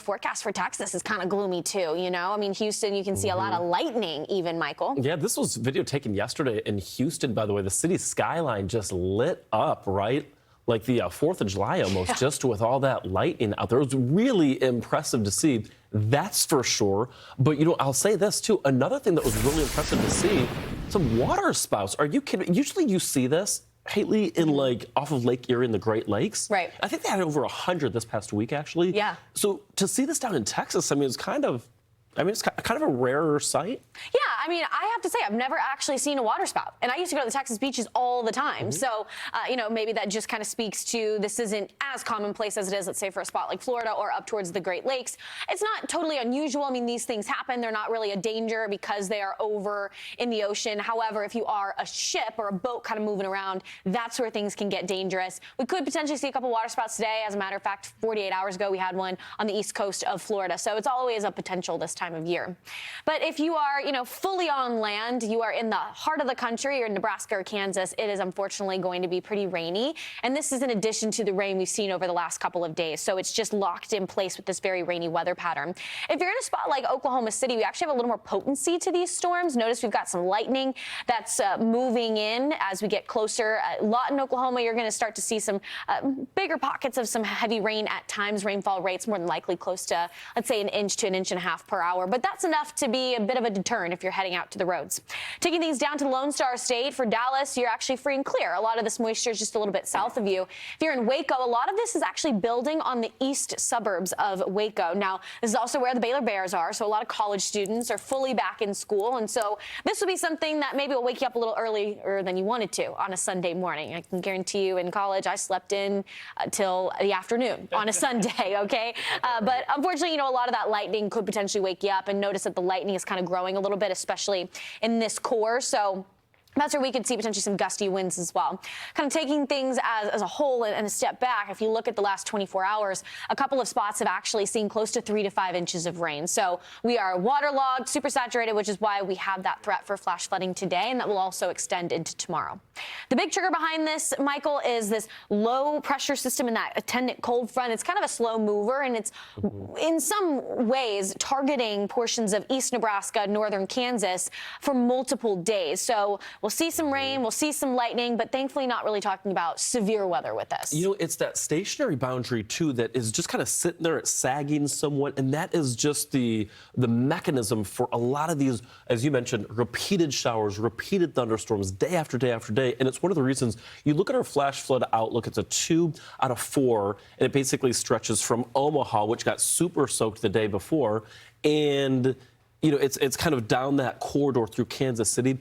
forecast for Texas is kind of gloomy too, you know? I mean, Houston, you can see a lot of lightning even, Michael. Yeah, this was video taken yesterday in Houston, by the way. The city skyline just lit up, right? Like the 4th of July almost, just with all that lightning out there. It was really impressive to see, that's for sure. But, you know, I'll say this, too. Another thing that was really impressive to see, some water spouts. Are you kidding? Usually you see this, Haley, in like off of Lake Erie in the Great Lakes. Right. I think they had over 100 this past week, actually. Yeah. So to see this down in Texas, I mean, it's kind of a rarer sight. Yeah, I mean, I have to say, I've never actually seen a water spout. And I used to go to the Texas beaches all the time. So, you know, maybe that just kind of speaks to this isn't as commonplace as it is, let's say, for a spot like Florida or up towards the Great Lakes. It's not totally unusual. I mean, these things happen. They're not really a danger because they are over in the ocean. However, if you are a ship or a boat kind of moving around, that's where things can get dangerous. We could potentially see a couple water spouts today. As a matter of fact, 48 hours ago, we had one on the east coast of Florida. So it's always a potential this time of year. But if you are, you know, fully on land, you are in the heart of the country, you're in Nebraska or Kansas, it is unfortunately going to be pretty rainy. And this is in addition to the rain we've seen over the last couple of days. So it's just locked in place with this very rainy weather pattern. If you're in a spot like Oklahoma City, we actually have a little more potency to these storms. Notice we've got some lightning that's moving in as we get closer. A lot in Oklahoma, you're going to start to see some bigger pockets of some heavy rain at times. Rainfall rates more than likely close to, let's say, 1 inch to 1.5 inches per hour. But that's enough to be a bit of a deterrent if you're heading out to the roads. Taking things down to the Lone Star State, for Dallas, you're actually free and clear. A lot of this moisture is just a little bit south of you. If you're in Waco, a lot of this is actually building on the east suburbs of Waco. Now, this is also where the Baylor Bears are, so a lot of college students are fully back in school, and so this will be something that maybe will wake you up a little earlier than you wanted to on a Sunday morning. I can guarantee you in college, I slept in till the afternoon on a Sunday, okay? But unfortunately, you know, a lot of that lightning could potentially wake you up, and notice that the lightning is kind of growing a little bit, especially in this core. So that's where we could see potentially some gusty winds as well. Kind of taking things as a whole and a step back, if you look at the last 24 hours, a couple of spots have actually seen close to 3 to 5 inches of rain. So we are waterlogged, super saturated, which is why we have that threat for flash flooding today, and that will also extend into tomorrow. The big trigger behind this, Michael, is this low pressure system and that attendant cold front. It's kind of a slow mover, and it's in some ways targeting portions of East Nebraska, northern Kansas for multiple days. So we'll see some rain, we'll see some lightning, but thankfully not really talking about severe weather with this. You know, it's that stationary boundary, too, that is just kind of sitting there, it's sagging somewhat, and that is just the mechanism for a lot of these, as you mentioned, repeated showers, repeated thunderstorms, day after day after day, and it's one of the reasons you look at our flash flood outlook, it's a 2 out of 4, and it basically stretches from Omaha, which got super soaked the day before, and, you know, it's kind of down that corridor through Kansas City.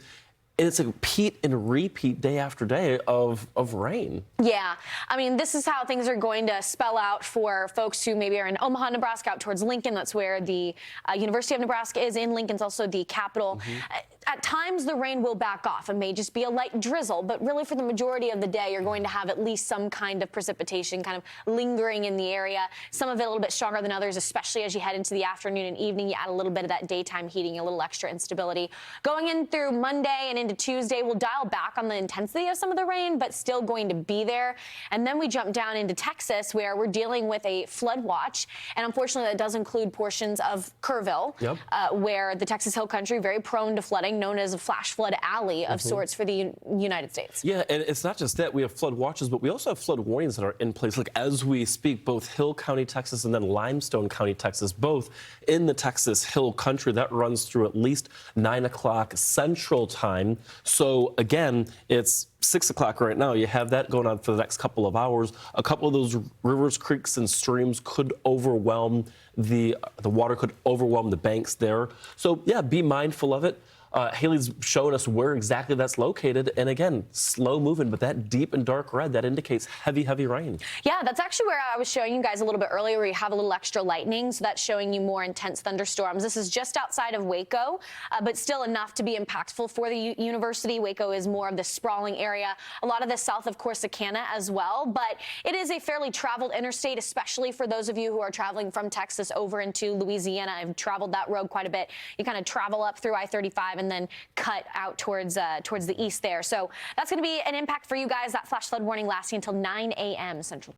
And it's a repeat and repeat day after day of rain. Yeah, I mean, this is how things are going to spell out for folks who maybe are in Omaha, Nebraska, out towards Lincoln. That's where the University of Nebraska is. In Lincoln's also the capital. At times, the rain will back off. It may just be a light drizzle, but really for the majority of the day, you're going to have at least some kind of precipitation kind of lingering in the area. Some of it a little bit stronger than others, especially as you head into the afternoon and evening. You add a little bit of that daytime heating, a little extra instability. Going in through Monday and into Tuesday, we'll dial back on the intensity of some of the rain, but still going to be there. And then we jump down into Texas, where we're dealing with a flood watch. And unfortunately, that does include portions of Kerrville, where the Texas Hill Country, very prone to flooding, known as a flash flood alley of sorts for the United States. Yeah, and it's not just that. We have flood watches, but we also have flood warnings that are in place. Like as we speak, both Hill County, Texas, and then Limestone County, Texas, both in the Texas Hill Country. That runs through at least 9 o'clock Central Time. So again, it's 6 o'clock right now. You have that going on for the next couple of hours. A couple of those rivers, creeks, and streams could overwhelm the water could overwhelm the banks there. So yeah, be mindful of it. Haley's showing us where exactly that's located. And again, slow moving, but that deep and dark red, that indicates heavy, heavy rain. Yeah, that's actually where I was showing you guys a little bit earlier, where you have a little extra lightning. So that's showing you more intense thunderstorms. This is just outside of Waco, but still enough to be impactful for the university. Waco is more of the sprawling area. A lot of this south of Corsicana as well, but it is a fairly traveled interstate, especially for those of you who are traveling from Texas over into Louisiana. I've traveled that road quite a bit. You kind of travel up through I-35 and then cut out towards the east there. So that's going to be an impact for you guys. That flash flood warning lasting until 9 a.m. Central.